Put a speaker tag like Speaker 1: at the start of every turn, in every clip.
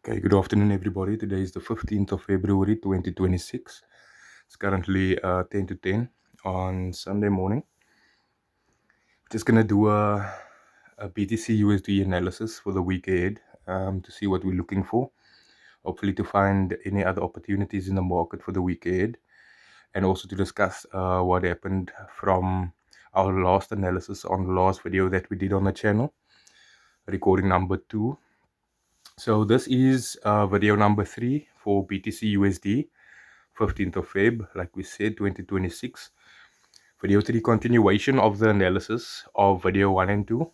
Speaker 1: Okay, good afternoon, everybody. Today is the 15th of February 2026. It's currently 10 to 10 on Sunday morning. Just going to do a BTC USD analysis for the week ahead to see what we're looking for. Hopefully, to find any other opportunities in the market for the week ahead, and also to discuss what happened from our last analysis on the last video that we did on the channel, recording number 2. So this is video number 3 for BTC USD, 15th of Feb, like we said, 2026. Video 3 continuation of the analysis of video 1 and 2,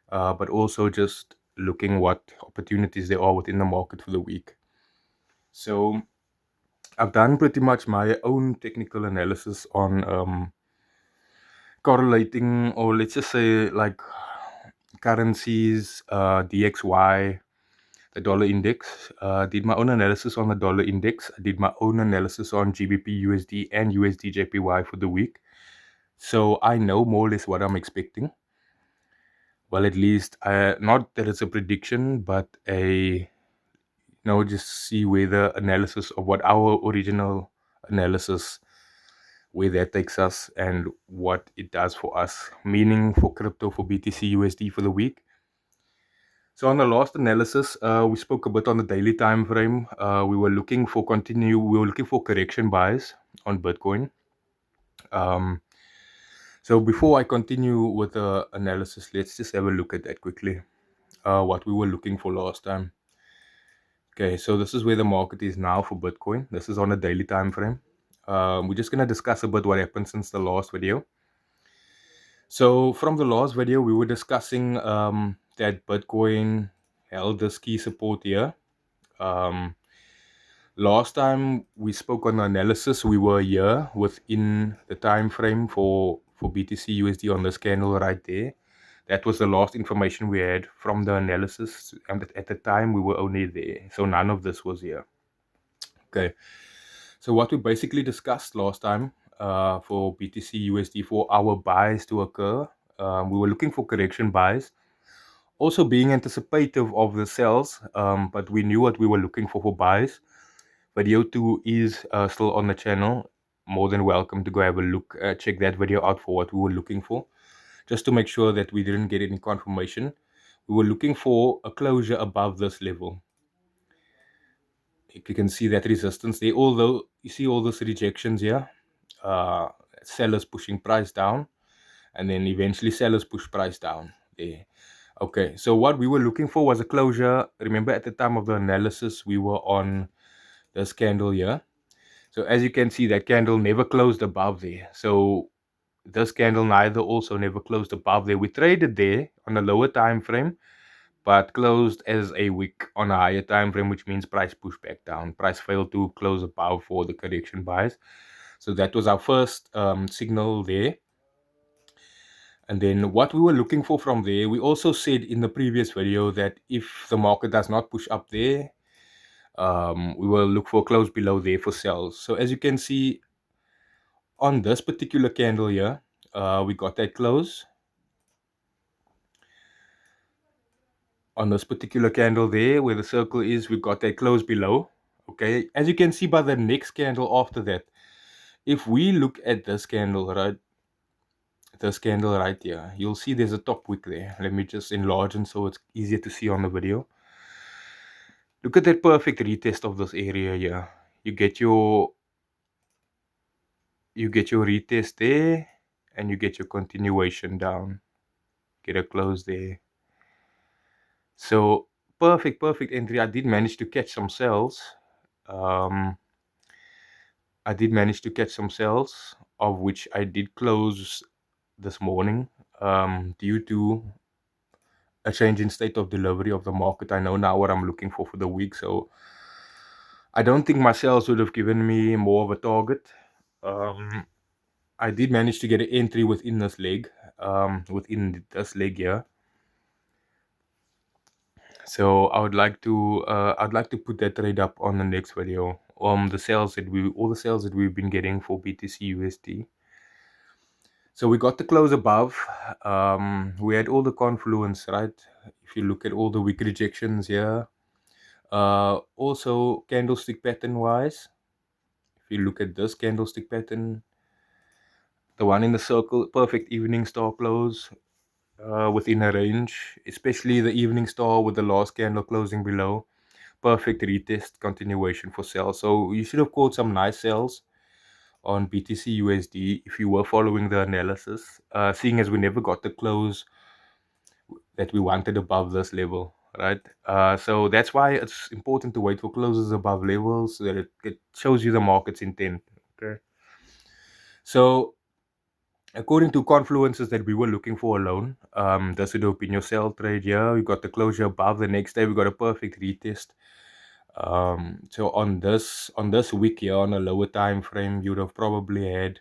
Speaker 1: but also just looking what opportunities there are within the market for the week. So I've done pretty much my own technical analysis on correlating, or let's just say like currencies, DXY, the dollar index. Did my own analysis on the dollar index. I did my own analysis on GBP USD and USD JPY for the week. So I know more or less what I'm expecting. Well, at least not that it's a prediction, but just see where the analysis of what our original analysis, where that takes us and what it does for us, meaning for crypto, for BTC USD for the week. So on the last analysis, we spoke a bit on the daily time frame. We were looking for correction buys on Bitcoin. So before I continue with the analysis, let's just have a look at that quickly. What we were looking for last time. Okay, so this is where the market is now for Bitcoin. This is on a daily time frame. We're just going to discuss a bit what happened since the last video. So from the last video, we were discussing that Bitcoin held this key support here. Last time we spoke on the analysis, we were here within the time frame for BTC USD on this candle right there. That was the last information we had from the analysis, and at the time we were only there, so none of this was here. Okay, so what we basically discussed last time for BTC USD, for our buys to occur, we were looking for correction buys, also being anticipative of the sells, but we knew what we were looking for buys. Video 2 is still on the channel. More than welcome to go have a look, check that video out for what we were looking for. Just to make sure that we didn't get any confirmation, we were looking for a closure above this level. If you can see that resistance there, although you see all those rejections here, sellers pushing price down, and then eventually sellers push price down there. Okay, so what we were looking for was a closure. Remember, at the time of the analysis, we were on this candle here. So as you can see, that candle never closed above there. So this candle neither also never closed above there. We traded there on a lower time frame, but closed as a wick on a higher time frame, which means price pushed back down. Price failed to close above for the correction buys. So that was our first signal there. And then what we were looking for from there, we also said in the previous video that if the market does not push up there, we will look for close below there for sells. So as you can see on this particular candle here, we got that close. On this particular candle there, where the circle is, we got that close below. Okay, as you can see by the next candle after that, if we look at this candle right here, you'll see there's a top wick there. Let me just enlarge it so it's easier to see on the video. Look at that perfect retest of this area here. You get your retest there, and you get your continuation down. Get a close there. So perfect entry. I did manage to catch some sells. Of which I did close this morning due to a change in state of delivery of the market. I know now what I'm looking for the week, so I don't think my sales would have given me more of a target. I did manage to get an entry within this leg, here. So I'd like to put that trade up on the next video. All the sales that we've been getting for BTC USD. So we got the close above. We had all the confluence, right? If you look at all the weak rejections here, Also, candlestick pattern wise, if you look at this candlestick pattern, the one in the circle, perfect evening star close within a range, especially the evening star with the last candle closing below. Perfect retest continuation for sales. So you should have caught some nice sales on BTCUSD if you were following the analysis, seeing as we never got the close that we wanted above this level, right? So that's why it's important to wait for closes above levels so that it shows you the market's intent. Okay. So according to confluences that we were looking for alone, this would have been your sell trade here. We got the closure above. The next day we got a perfect retest. So on this week here on a lower time frame, you would have probably had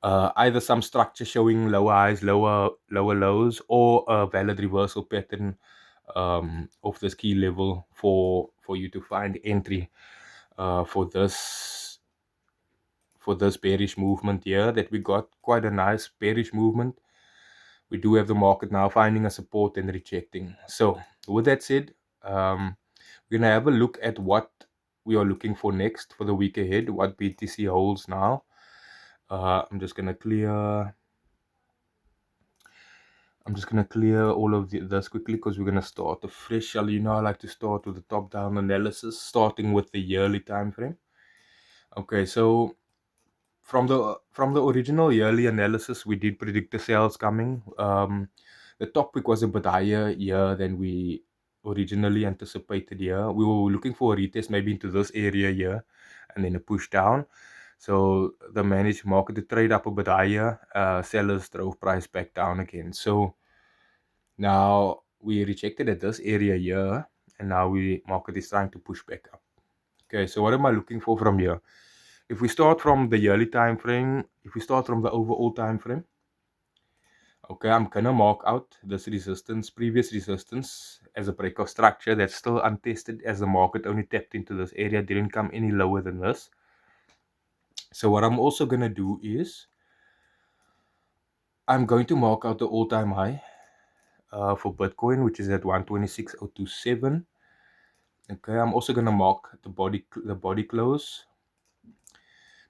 Speaker 1: either some structure showing lower highs, lower lows, or a valid reversal pattern of this key level for you to find entry for this bearish movement here that we got. Quite a nice bearish movement. We do have the market now finding a support and rejecting. So with that said, we're gonna have a look at what we are looking for next for the week ahead, what BTC holds now. I'm just gonna clear all of this quickly because we're gonna start afresh. You know, I like to start with the top-down analysis, starting with the yearly time frame. Okay, so from the original yearly analysis, we did predict the sales coming. The top pick was a bit higher here than we originally anticipated here. We were looking for a retest maybe into this area here and then a push down. So the managed market to trade up a bit higher. Sellers drove price back down again. So now we rejected at this area here, and now market is trying to push back up. Okay, so what am I looking for from here? If we start from the yearly time frame, if we start from the overall time frame, okay, I'm gonna mark out this resistance, previous resistance, as a break of structure that's still untested, as the market only tapped into this area, didn't come any lower than this. So what I'm also gonna do is I'm going to mark out the all-time high for Bitcoin, which is at 126.027. Okay, I'm also gonna mark the body close,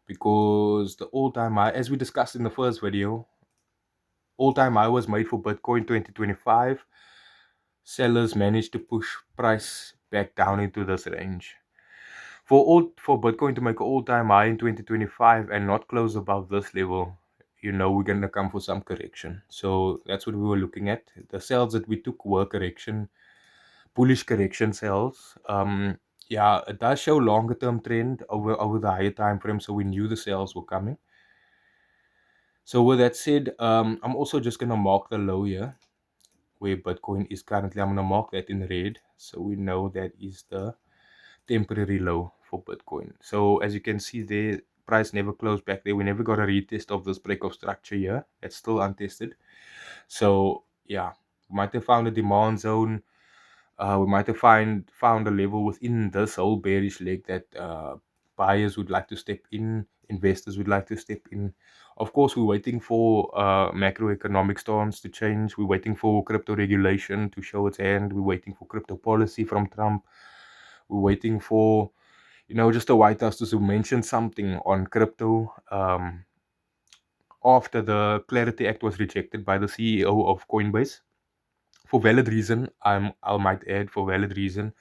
Speaker 1: because the all-time high, as we discussed in the first video, all-time high was made for Bitcoin 2025. Sellers managed to push price back down into this range. For Bitcoin to make an all-time high in 2025 and not close above this level, we're gonna come for some correction. So that's what we were looking at. The sales that we took were bullish correction sales. Yeah, it does show longer term trend over the higher time frame, so we knew the sales were coming. So with that said, I'm also just gonna mark the low here where Bitcoin is currently. I'm gonna mark that in red, so we know that is the temporary low for Bitcoin. So as you can see there, price never closed back there. We never got a retest of this break of structure here. It's still untested. So yeah, we might have found a demand zone. We might have found a level within this whole bearish leg that buyers would like to step in, investors would like to step in. Of course, we're waiting for macroeconomic stance to change. We're waiting for crypto regulation to show its hand. We're waiting for crypto policy from Trump. We're waiting for, just the White House to mention something on crypto. After the Clarity Act was rejected by the CEO of Coinbase, for valid reason, I might add, for valid reason,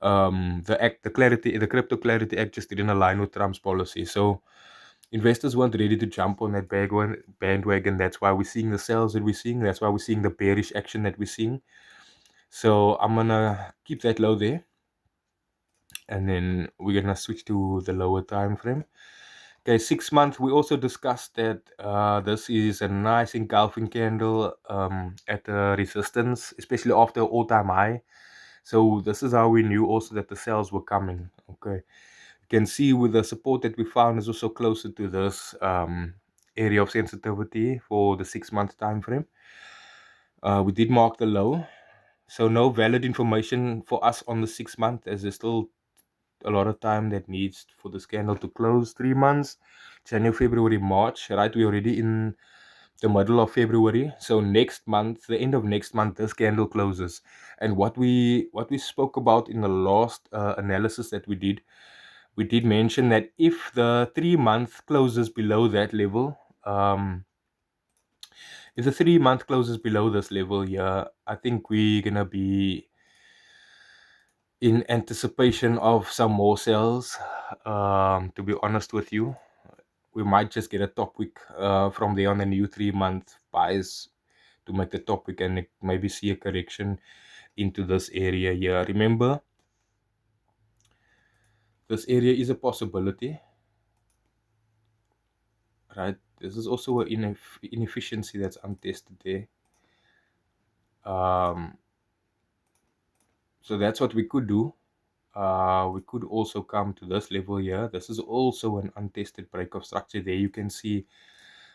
Speaker 1: the Crypto Clarity Act just didn't align with Trump's policy. So investors weren't ready to jump on that bandwagon. That's why we're seeing the sales that we're seeing. That's why we're seeing the bearish action that we're seeing. So I'm gonna keep that low there, and then we're gonna switch to the lower time frame. Okay, 6 months. We also discussed that this is a nice engulfing candle at the resistance, especially after all-time high. So this is how we knew also that the sales were coming. Okay, you can see with the support that we found is also closer to this area of sensitivity for the 6-month time frame. We did mark the low, so no valid information for us on the 6-month, as there's still a lot of time that needs for this candle to close. 3 months, January, February, March, right? We're already in the middle of February. So next month, the end of next month, this candle closes. And what we spoke about in the last analysis that we did mention that if the 3 month closes below that level, if the 3 month closes below this level here, I think we're gonna be in anticipation of some more sales. To be honest with you, we might just get a top wick from there on the new 3 month buys to make the top wick and maybe see a correction into this area here. Remember, this area is a possibility, right? This is also an inefficiency that's untested there. So that's what we could do. We could also come to this level here. This is also an untested break of structure. There you can see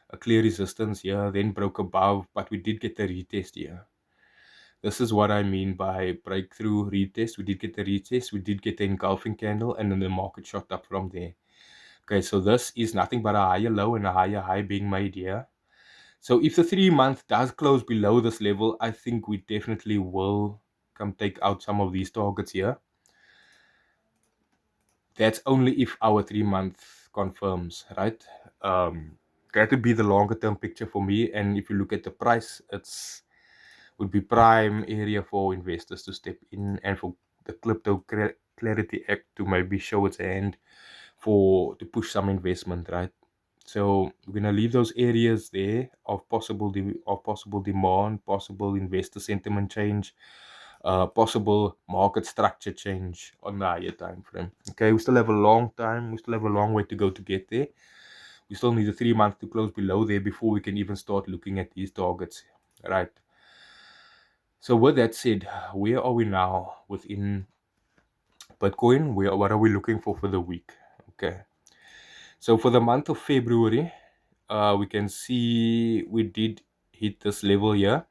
Speaker 1: a clear resistance here, then broke above, but we did get the retest here. This is what I mean by breakthrough retest. We did get the retest, we did get the engulfing candle, and then the market shot up from there. Okay, so this is nothing but a higher low and a higher high being made here. So if the 3 month does close below this level, I think we definitely will come take out some of these targets here. That's only if our 3 month confirms, right? That would be the longer term picture for me. And if you look at the price, it's would be prime area for investors to step in and for the Crypto Clarity Act to maybe show its hand to push some investment, right? So we're gonna leave those areas there of possible demand, possible investor sentiment change, possible market structure change on the higher time frame. Okay, we still have a long time. We still have a long way to go to get there. We still need the 3 month to close below there before we can even start looking at these targets, right? So with that said, where are we now within Bitcoin? What are we looking for the week? Okay. So for the month of February, we can see we did hit this level here.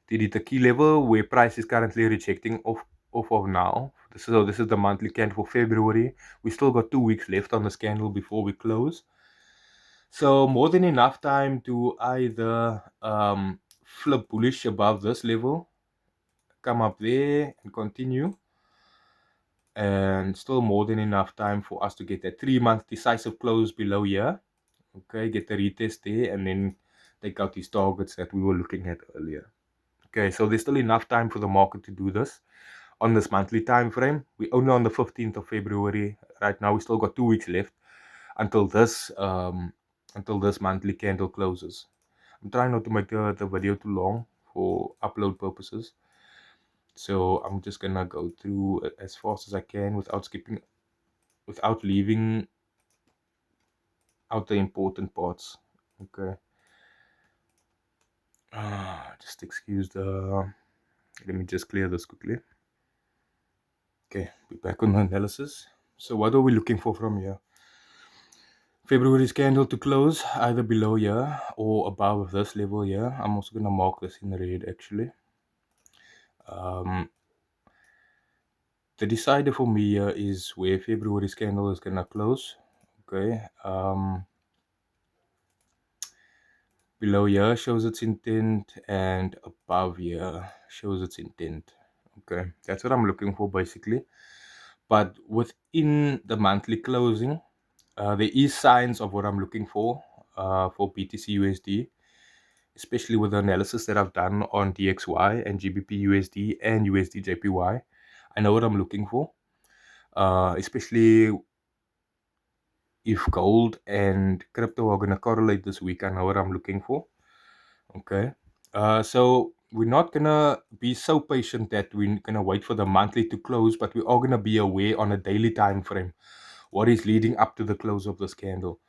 Speaker 1: Did hit the key level where price is currently rejecting off of now. This is the monthly candle for February. We still got 2 weeks left on this candle before we close. So more than enough time to either flip bullish above this level, come up there and continue, and still more than enough time for us to get that 3 month decisive close below here. Okay, get the retest there and then take out these targets that we were looking at earlier. Okay, so there's still enough time for the market to do this on this monthly time frame. We're only on the 15th of February right now. We still got 2 weeks left until this monthly candle closes. I'm trying not to make the video too long for upload purposes. So I'm just gonna go through as fast as I can without leaving out the important parts. Okay. Just excuse let me just clear this quickly. Okay, be back on the analysis. So what are we looking for from here? February's candle to close either below here or above this level here. I'm also gonna mark this in red actually. The decider for me here is where February's candle is gonna close. Okay. Below here shows its intent and above here shows its intent. Okay, that's what I'm looking for basically. But within the monthly closing, there is signs of what I'm looking for BTCUSD, especially with the analysis that I've done on DXY and GBPUSD and USD/JPY. I know what I'm looking for, especially if gold and crypto are going to correlate this week. I know what I'm looking for. Okay. So we're not going to be so patient that we're going to wait for the monthly to close, but we are going to be aware on a daily time frame what is leading up to the close of this candle.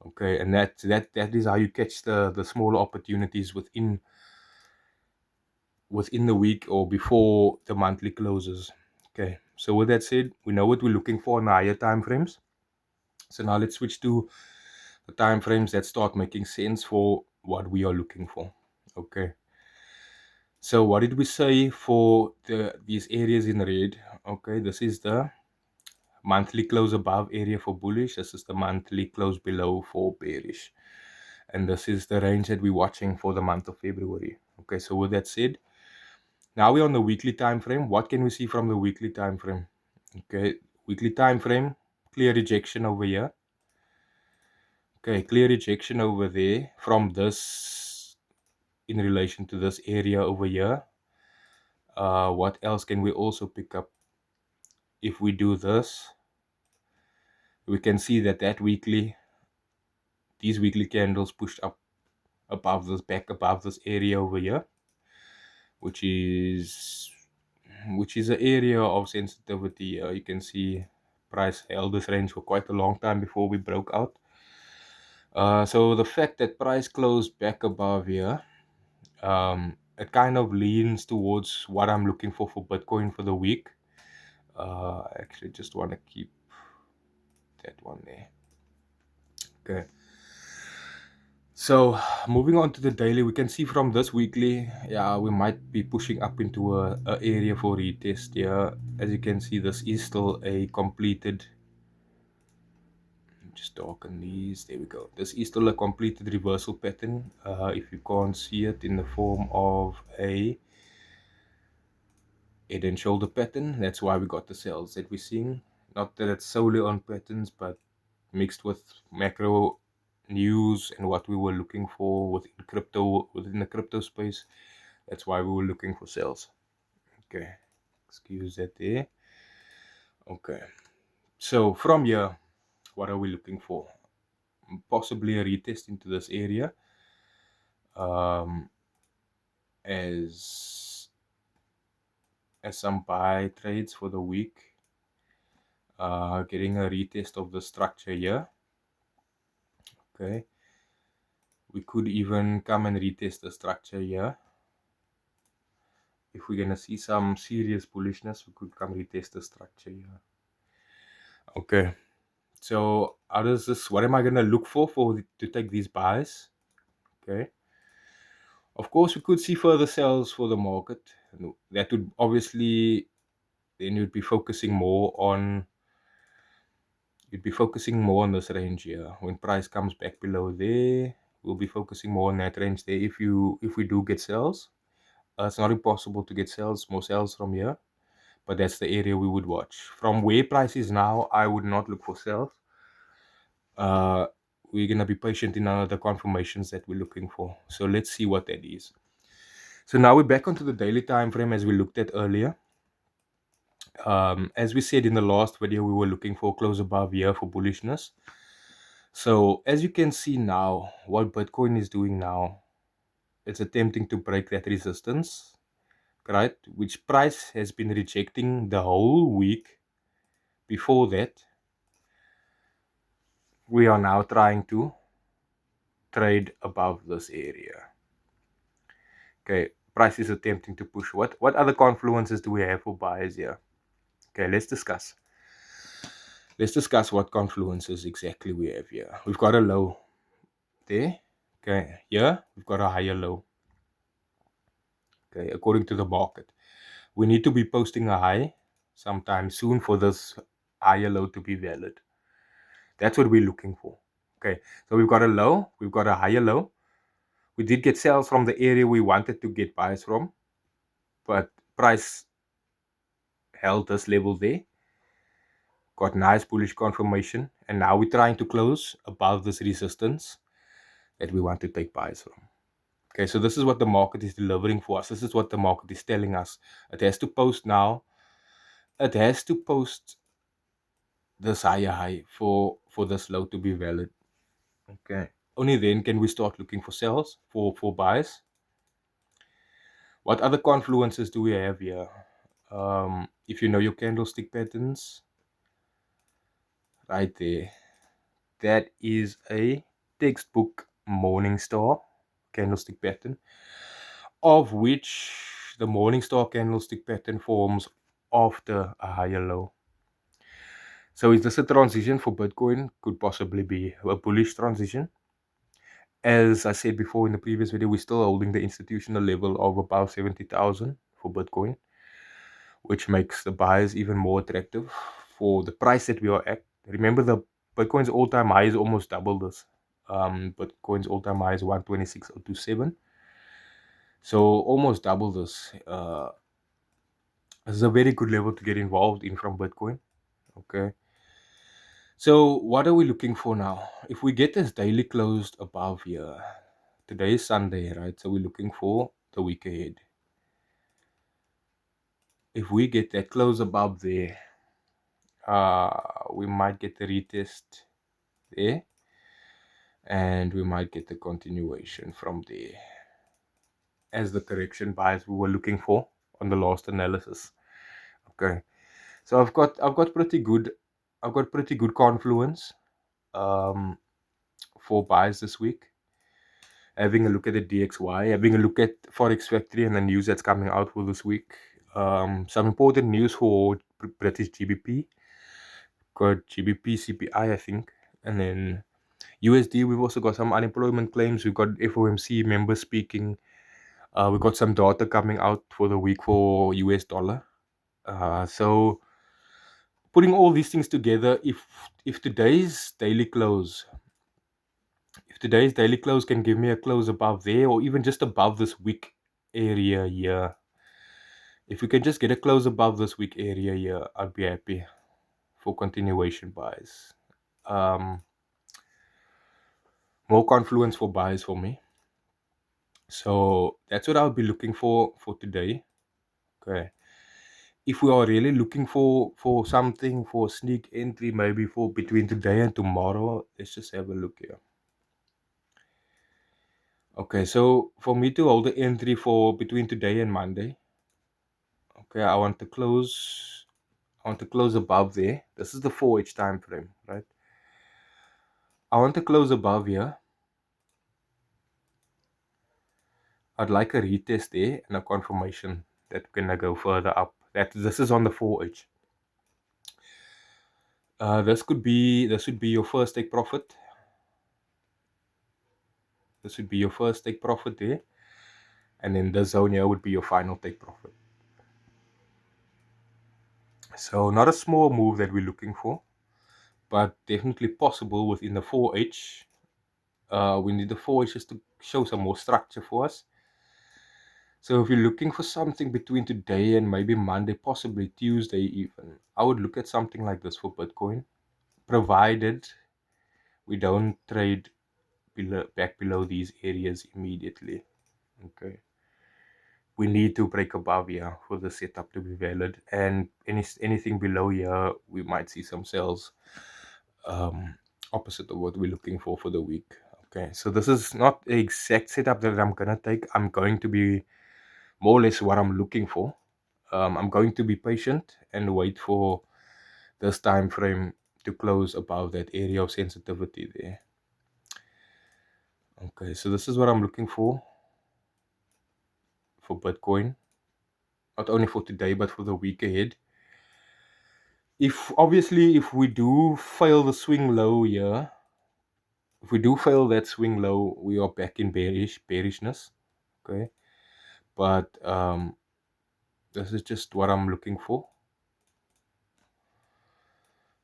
Speaker 1: Okay, and that is how you catch the smaller opportunities within the week or before the monthly closes. Okay, so with that said, we know what we're looking for in the higher time frames. So now let's switch to the time frames that start making sense for what we are looking for. Okay. So what did we say for these areas in red? Okay, this is the monthly close above area for bullish. This is the monthly close below for bearish. And this is the range that we're watching for the month of February. Okay, so with that said, now we're on the weekly time frame. What can we see from the weekly time frame? Okay, weekly time frame, clear rejection over here. Okay, clear rejection over there from this in relation to this area over here. What else can we also pick up? If we do this, we can see that these weekly candles pushed up above this, back above this area over here, which is an area of sensitivity. You can see price held this range for quite a long time before we broke out. So the fact that price closed back above here, it kind of leans towards what I'm looking for Bitcoin for the week. I actually just want to keep that one there. Okay. So moving on to the daily, we can see from this weekly, yeah, we might be pushing up into a area for retest here. As you can see, this is still a completed, just darken these, there we go. This is still a completed reversal pattern. If you can't see it, in the form of a head and shoulder pattern. That's why we got the sales that we're seeing. Not that it's solely on patterns, but mixed with macro news and what we were looking for within the crypto space. That's why we were looking for sales. Okay, excuse that there. Okay, so from here, what are we looking for? Possibly a retest into this area, as some buy trades for the week, getting a retest of the structure here. Okay, we could even come and retest the structure here. If we're gonna see some serious bullishness, we could come retest the structure here. Okay, so how does this, what am I gonna look for to take these buys? Okay, of course we could see further sales for the market. That would obviously, then you'd be focusing more on this range here. When price comes back below there, we'll be focusing more on that range there. If we do get sales, it's not impossible to get more sales from here, but that's the area we would watch. From where price is now, I would not look for sales. We're gonna be patient in the confirmations that we're looking for. So let's see what that is. So now we're back onto the daily time frame as we looked at earlier. As we said in the last video, we were looking for close above here for bullishness. So as you can see now, what Bitcoin is doing now, it's attempting to break that resistance, right? Which price has been rejecting the whole week. Before that, we are now trying to trade above this area. Okay, price is attempting to push. What other confluences do we have for buyers here? Okay, let's discuss. Let's discuss what confluences exactly we have here. We've got a low there. Okay, here we've got a higher low. Okay, according to the market, we need to be posting a high sometime soon for this higher low to be valid. That's what we're looking for. Okay, so we've got a low, we've got a higher low. We did get sales from the area we wanted to get buys from, but price held this level there. Got nice bullish confirmation, and now we're trying to close above this resistance that we want to take buys from. Okay, so this is what the market is delivering for us. This is what the market is telling us. It has to post now. It has to post this higher high for this low to be valid. Okay, only then can we start looking for sales, for buys. What other confluences do we have here? If you know your candlestick patterns, right there, that is a textbook Morningstar candlestick pattern, of which the Morningstar candlestick pattern forms after a higher low. So is this a transition for Bitcoin? Could possibly be a bullish transition. As I said before in the previous video, we're still holding the institutional level of about 70,000 for Bitcoin, which makes the buyers even more attractive for the price that we are at. Remember, the Bitcoin's all-time high is almost double this. Bitcoin's all-time high is 126,027. So almost double this. This is a very good level to get involved in from Bitcoin. Okay. So what are we looking for now? If we get this daily closed above here, today is Sunday, right? So we're looking for the week ahead. If we get that close above there, we might get the retest there, and we might get the continuation from there as the correction buys we were looking for on the last analysis. Okay, so I've got pretty good confluence for buys this week. Having a look at the DXY, having a look at Forex Factory and the news that's coming out for this week. Some important news for British GBP. Got GBP CPI, I think, and then USD. We've also got some unemployment claims. We've got FOMC members speaking. We've got some data coming out for the week for US dollar. So putting all these things together, if today's daily close can give me a close above there or even just above this week area here, if we can just get a close above this week area here, I'd be happy for continuation buys. More confluence for buys for me. So that's what I'll be looking for today. Okay. If we are really looking for something for sneak entry, maybe for between today and tomorrow, let's just have a look here. Okay, so for me to hold the entry for between today and Monday, okay, I want to close above there. This is the 4H time frame, right? I want to close above here. I'd like a retest there and a confirmation that we're gonna go further up. This is on the 4H. This would be your first take profit. This would be your first take profit there. And then this zone here would be your final take profit. So not a small move that we're looking for, but definitely possible within the 4H. We need the 4H just to show some more structure for us. So if you're looking for something between today and maybe Monday, possibly Tuesday even, I would look at something like this for Bitcoin, provided we don't trade back below these areas immediately. Okay. We need to break above here for the setup to be valid, and anything below here, we might see some sales opposite of what we're looking for the week. Okay, so this is not the exact setup that I'm gonna take. I'm going to be more or less what I'm looking for. I'm going to be patient and wait for this time frame to close above that area of sensitivity there. Okay, so this is what I'm looking for Bitcoin, not only for today but for the week ahead. If we do fail the swing low here, if we do fail that swing low, we are back in bearishness. Okay, but this is just what I'm looking for.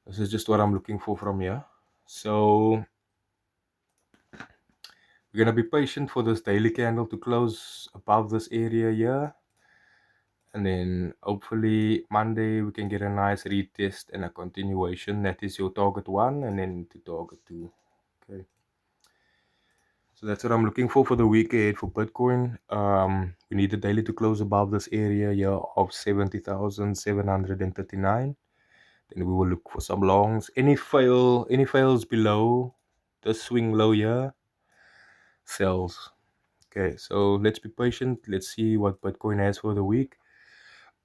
Speaker 1: This is just what I'm looking for from here. So we're gonna be patient for this daily candle to close above this area here. And then hopefully Monday we can get a nice retest and a continuation. That is your target 1 and then to target 2. Okay. So that's what I'm looking for the week ahead for Bitcoin. We need the daily to close above this area here of 70,739. Then we will look for some longs. Any fails below the swing low here, sells. Okay, so let's be patient. Let's see what Bitcoin has for the week.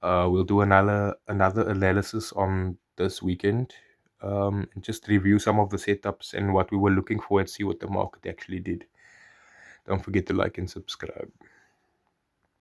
Speaker 1: We'll do another analysis on this weekend, and just review some of the setups and what we were looking for and see what the market actually did. Don't forget to like and subscribe.